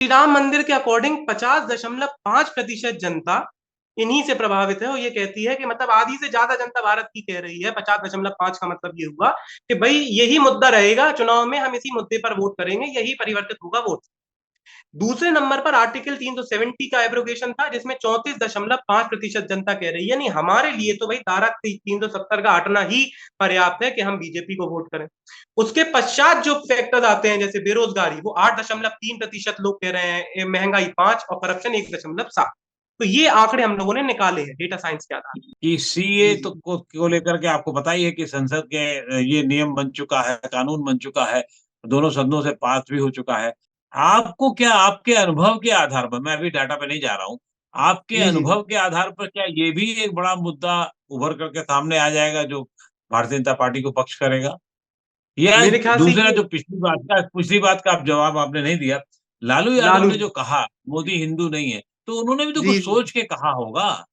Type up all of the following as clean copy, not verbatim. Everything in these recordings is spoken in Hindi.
श्री राम मंदिर के अकॉर्डिंग 50.5% जनता इन्हीं से प्रभावित है। और ये कहती है कि मतलब आधी से ज्यादा जनता भारत की कह रही है, 50.5 का मतलब ये हुआ कि भाई यही मुद्दा रहेगा चुनाव में, हम इसी मुद्दे पर वोट करेंगे, यही परिवर्तित होगा वोट। दूसरे नंबर पर आर्टिकल 370 का एब्रोगेशन था, जिसमें 34.5% जनता कह रही है नहीं, हमारे लिए तो भाई धारा 370 का हटना ही पर्याप्त है कि हम बीजेपी को वोट करें। उसके पश्चात जो फैक्टर्स आते हैं जैसे बेरोजगारी, वो 8.3% लोग कह रहे हैं, महंगाई 5 और करप्शन 1.7। तो ये आंकड़े हम लोगों ने निकाले हैं डेटा साइंस के आधार पर। कि जी सीए जी तो को लेकर के आपको पता ही है कि संसद के ये नियम बन चुका है, कानून बन चुका है, दोनों सदनों से पास भी हो चुका है। आपको क्या, आपके अनुभव के आधार पर, मैं अभी डाटा पे नहीं जा रहा हूँ, आपके जी जी जी अनुभव के आधार पर क्या ये भी एक बड़ा मुद्दा उभर करके सामने आ जाएगा जो भारतीय जनता पार्टी को पक्ष करेगा? या मेरे ख्याल से दूसरा, ये जो पिछली बात का आप जवाब आपने नहीं दिया, लालू यादव लालू ने जो कहा मोदी हिंदू नहीं है, तो उन्होंने भी तो जी कुछ जी सोच के कहा होगा।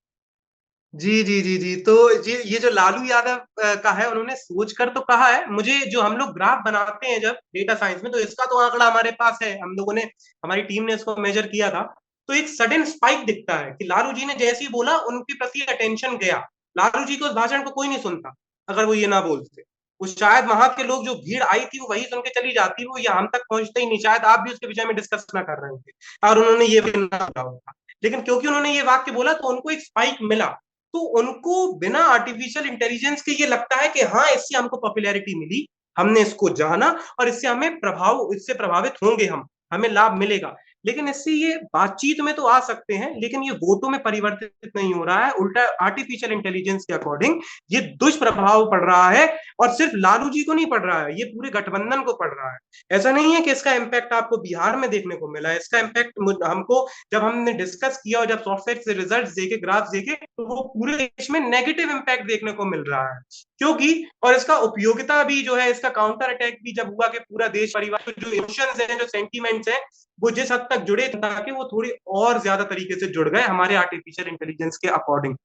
जी जी जी जी तो ये जो लालू यादव का है, उन्होंने सोचकर तो कहा है। मुझे जो हम लोग ग्राफ बनाते हैं जब डेटा साइंस में, तो इसका तो आंकड़ा हमारे पास है, हम लोगों ने, हमारी टीम ने इसको मेजर किया था। तो एक सडन स्पाइक दिखता है कि लालू जी ने जैसे ही बोला उनके प्रति अटेंशन गया। लालू जी को उस भाषण को कोई नहीं सुनता अगर वो ये ना बोलते। उस शायद वहां के लोग, जो भीड़ आई थी वो वही सुन के चली जाती, वो ये हम तक पहुंचते ही नहीं, शायद आप भी उसके विषय में डिस्कस ना कर रहे होते और उन्होंने ये भी ना बोला होता। लेकिन क्योंकि उन्होंने ये वाक्य बोला तो उनको एक स्पाइक मिला। तो उनको बिना आर्टिफिशियल इंटेलिजेंस के ये लगता है कि हाँ, इससे हमको पॉपुलैरिटी मिली, हमने इसको जाना और इससे हमें प्रभाव, इससे प्रभावित होंगे हम, हमें लाभ मिलेगा। लेकिन इससे ये बातचीत में तो आ सकते हैं, लेकिन ये वोटों में परिवर्तित नहीं हो रहा है। उल्टा आर्टिफिशियल इंटेलिजेंस के अकॉर्डिंग ये दुष्प्रभाव पड़ रहा है। और सिर्फ लालू जी को नहीं पड़ रहा है, ये पूरे गठबंधन को पड़ रहा है। ऐसा नहीं है कि इसका इम्पैक्ट आपको बिहार में देखने को मिला है, इसका इम्पैक्ट हमको, जब हमने डिस्कस किया और जब सॉफ्टवेयर से रिजल्ट देखे, ग्राफ देखे, तो वो पूरे देश में नेगेटिव इम्पैक्ट देखने को मिल रहा है। क्योंकि और इसका उपयोगिता भी जो है, इसका काउंटर अटैक भी जब हुआ कि पूरा देश परिवार, जो इमोशंस हैं, जो सेंटीमेंट्स हैं, वो जिस हद तक जुड़े ताकि वो थोड़ी और ज्यादा तरीके से जुड़ गए हमारे आर्टिफिशियल इंटेलिजेंस के अकॉर्डिंग।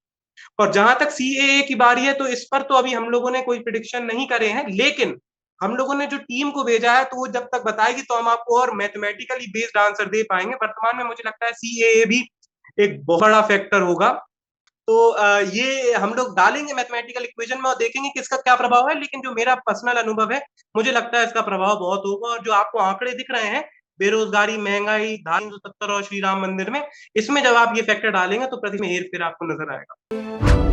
और जहां तक सीएए की बारी है, तो इस पर तो अभी हम लोगों ने कोई प्रिडिक्शन नहीं करे हैं, लेकिन हम लोगों ने जो टीम को भेजा है, तो वो जब तक बताएगी तो हम आपको और मैथमेटिकली बेस्ड आंसर दे पाएंगे। वर्तमान में मुझे लगता है सीएए भी एक बहुत बड़ा फैक्टर होगा। तो ये हम लोग डालेंगे मैथमेटिकल इक्वेशन में और देखेंगे कि इसका क्या प्रभाव है। लेकिन जो मेरा पर्सनल अनुभव है, मुझे लगता है इसका प्रभाव बहुत होगा। और जो आपको आंकड़े दिख रहे हैं, बेरोजगारी, महंगाई, धारा 370 और श्री राम मंदिर में, इसमें जब आप ये फैक्टर डालेंगे तो प्रति में हेर फेर आपको नजर आएगा।